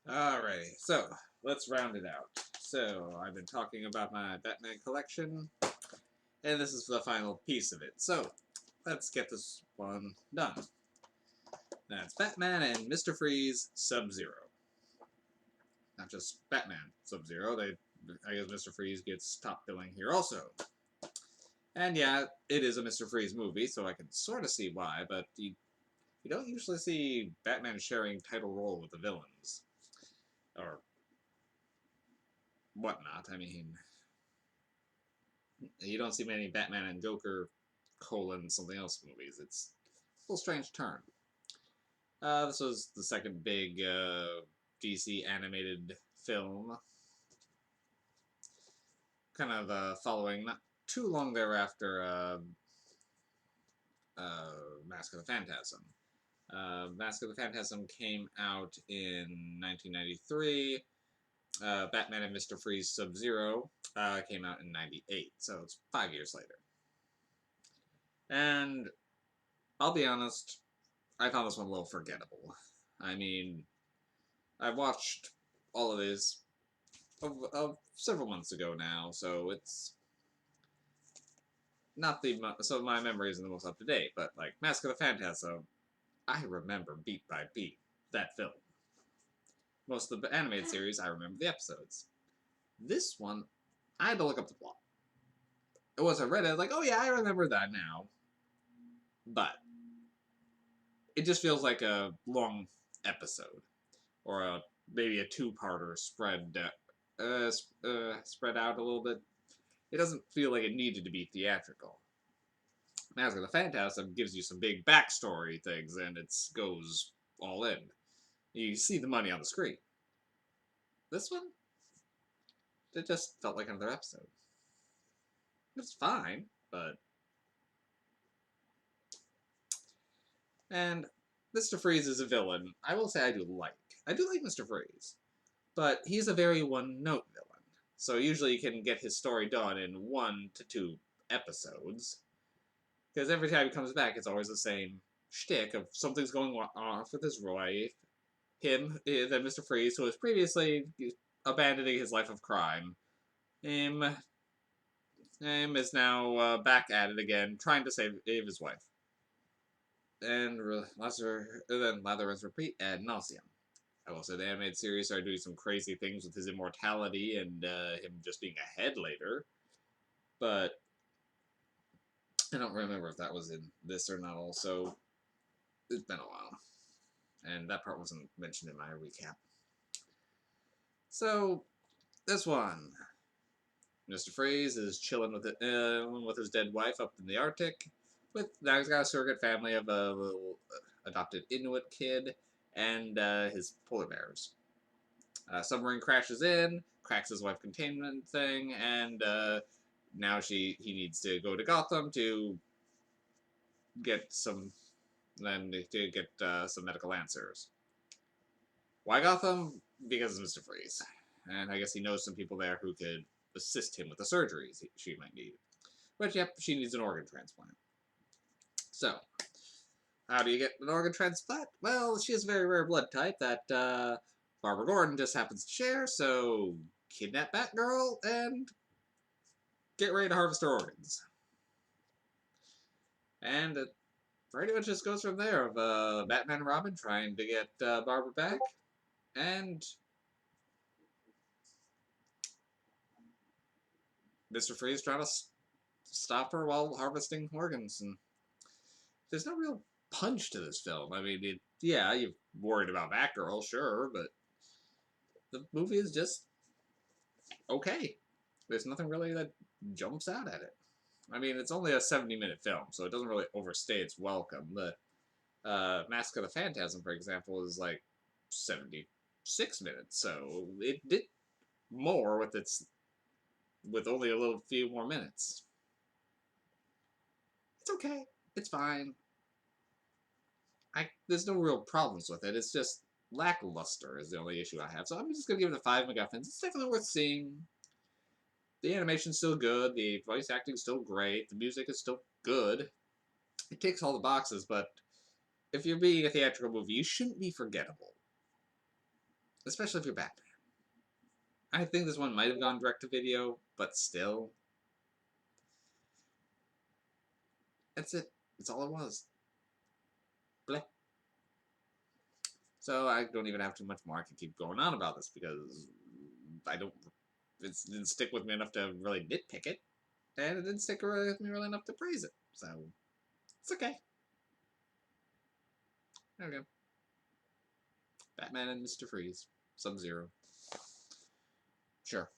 Alrighty, so let's round it out. So I've been talking about my Batman collection, and this is the final piece of it. So let's get this one done. That's Batman and Mr. Freeze Sub-Zero. Not just Batman Sub-Zero. I guess Mr. Freeze gets top billing here also. And yeah, it is a Mr. Freeze movie, so I can sort of see why, but you don't usually see Batman sharing title role with the villains. Or whatnot. I mean, you don't see many Batman and Joker something else movies. It's a little strange turn. This was the second big DC animated film, kind of following not too long thereafter Mask of the Phantasm. Mask of the Phantasm came out in 1993. Batman and Mr. Freeze Sub-Zero came out in 98, so it's 5 years later. And I'll be honest, I found this one a little forgettable. I mean, I watched all of this several months ago now, so it's not so my memory isn't the most up to date. But like Mask of the Phantasm, I remember beat by beat that film. Most of the animated series, I remember the episodes. This one, I had to look up the plot. Once I read it, I was like, oh yeah, I remember that now. But it just feels like a long episode, or maybe a two-parter spread out a little bit. It doesn't feel like it needed to be theatrical. Mask of the Phantasm gives you some big backstory things, and it goes all in. You see the money on the screen. This one, it just felt like another episode. It's fine, but... And Mr. Freeze is a villain. I will say I do like Mr. Freeze. But he's a very one-note villain. So usually you can get his story done in 1 to 2 episodes. Because every time he comes back, it's always the same shtick of something's going off with his wife. Then Mr. Freeze, who was previously abandoning his life of crime, is now back at it again, trying to save his wife. And then lather repeat ad nauseum. I will say the animated series started doing some crazy things with his immortality and him just being ahead later. But I don't remember if that was in this or not also. It's been a while. And that part wasn't mentioned in my recap. So, this one. Mr. Freeze is chilling with his dead wife up in the Arctic. Now he's got a surrogate family of a little adopted Inuit kid and his polar bears. Submarine crashes in, cracks his wife containment thing, and now he needs to go to Gotham to get some some medical answers. Why Gotham? Because of Mr. Freeze, and I guess he knows some people there who could assist him with the surgeries she might need. But yep, she needs an organ transplant. So, how do you get an organ transplant? Well, she has a very rare blood type that Barbara Gordon just happens to share, so kidnap Batgirl and get ready to harvest her organs. And it pretty much just goes from there of Batman and Robin trying to get Barbara back, and Mr. Freeze trying to stop her while harvesting organs. And there's no real punch to this film. I mean, yeah, you're worried about Batgirl, sure, but the movie is just okay. There's nothing really that jumps out at it. I mean, it's only a 70-minute film, so it doesn't really overstay its welcome. But Mask of the Phantasm, for example, is like 76 minutes, so it did more with only a little few more minutes. It's okay. It's fine. There's no real problems with it. It's just lackluster is the only issue I have. So I'm just gonna give it a 5 MacGuffins. It's definitely worth seeing. The animation's still good. The voice acting's still great. The music is still good. It ticks all the boxes, but if you're being a theatrical movie, you shouldn't be forgettable. especially if you're Batman. I think this one might have gone direct to video, but still, that's it. That's all it was. Bleh. So I don't even have too much more I can keep going on about this because I don't. It didn't stick with me enough to really nitpick it, and it didn't stick with me really enough to praise it. So it's okay. There we go. Batman and Mr. Freeze, Subzero. Sure.